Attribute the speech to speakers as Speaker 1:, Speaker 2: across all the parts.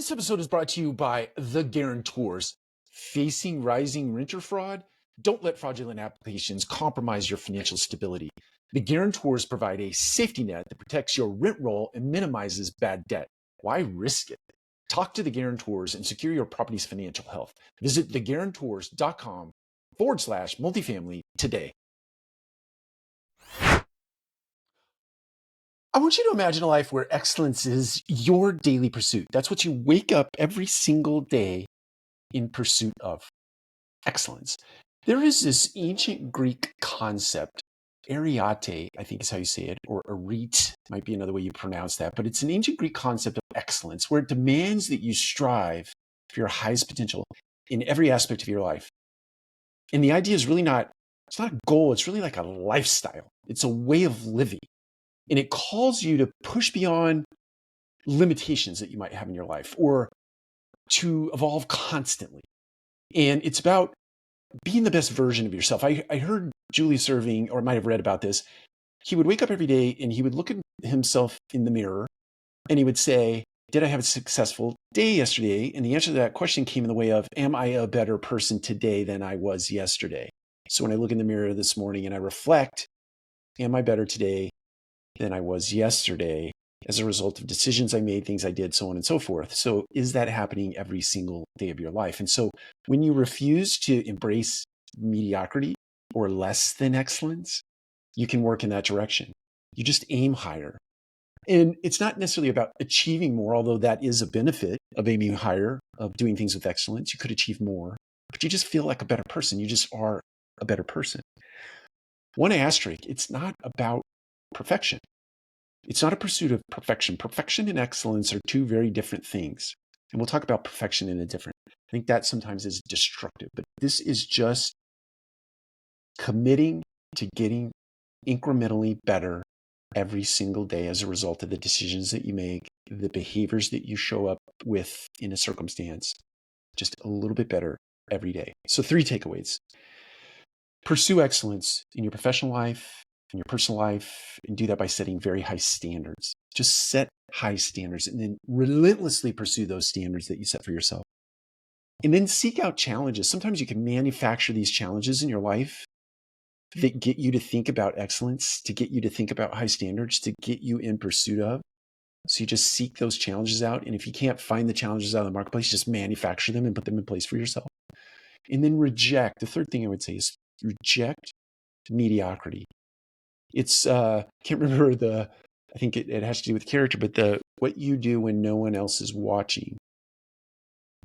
Speaker 1: This episode is brought to you by The Guarantors. Facing rising renter fraud? Don't let fraudulent applications compromise your financial stability. The Guarantors provide a safety net that protects your rent roll and minimizes bad debt. Why risk it? Talk to The Guarantors and secure your property's financial health. Visit theguarantors.com/multifamily today. I want you to imagine a life where excellence is your daily pursuit. That's what you wake up every single day in pursuit of. Excellence. There is this ancient Greek concept, Arete, I think is how you say it, or Arete might be another way you pronounce that, but it's an ancient Greek concept of excellence where it demands that you strive for your highest potential in every aspect of your life. And the idea is really it's not a goal, it's really like a lifestyle. It's a way of living. And it calls you to push beyond limitations that you might have in your life or to evolve constantly. And it's about being the best version of yourself. I heard Julius Erving, or I might have read about this. He would wake up every day and he would look at himself in the mirror and he would say, did I have a successful day yesterday? And the answer to that question came in the way of, am I a better person today than I was yesterday? So when I look in the mirror this morning and I reflect, am I better today than I was yesterday as a result of decisions I made, things I did, so on and so forth? So is that happening every single day of your life? And so when you refuse to embrace mediocrity or less than excellence, you can work in that direction. You just aim higher. And it's not necessarily about achieving more, although that is a benefit of aiming higher, of doing things with excellence. You could achieve more, but you just feel like a better person. You just are a better person. One asterisk, it's not about perfection. It's not a pursuit of perfection. Perfection and excellence are two very different things. And we'll talk about perfection in a different. I think that sometimes is destructive, but this is just committing to getting incrementally better every single day as a result of the decisions that you make, the behaviors that you show up with in a circumstance, just a little bit better every day. So 3 takeaways. Pursue excellence in your professional life, in your personal life, and do that by setting very high standards. Just set high standards and then relentlessly pursue those standards that you set for yourself. And then seek out challenges. Sometimes you can manufacture these challenges in your life that get you to think about excellence, to get you to think about high standards, to get you in pursuit of. So you just seek those challenges out. And if you can't find the challenges out of the marketplace, just manufacture them and put them in place for yourself. And then reject. The third thing I would say is reject mediocrity. It's, can't remember I think it has to do with character, but what you do when no one else is watching,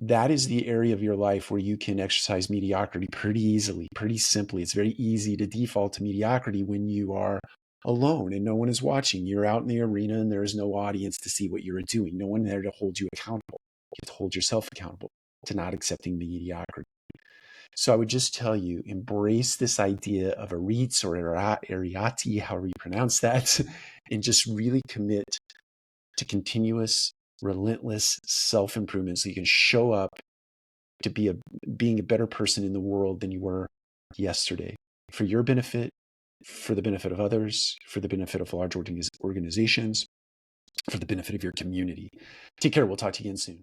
Speaker 1: that is the area of your life where you can exercise mediocrity pretty easily, pretty simply. It's very easy to default to mediocrity when you are alone and no one is watching. You're out in the arena and there is no audience to see what you're doing. No one there to hold you accountable. You have to hold yourself accountable to not accepting mediocrity. So I would just tell you, embrace this idea of a REITs or Ariati, however you pronounce that, and just really commit to continuous, relentless self-improvement so you can show up to being a better person in the world than you were yesterday, for your benefit, for the benefit of others, for the benefit of large organizations, for the benefit of your community. Take care. We'll talk to you again soon.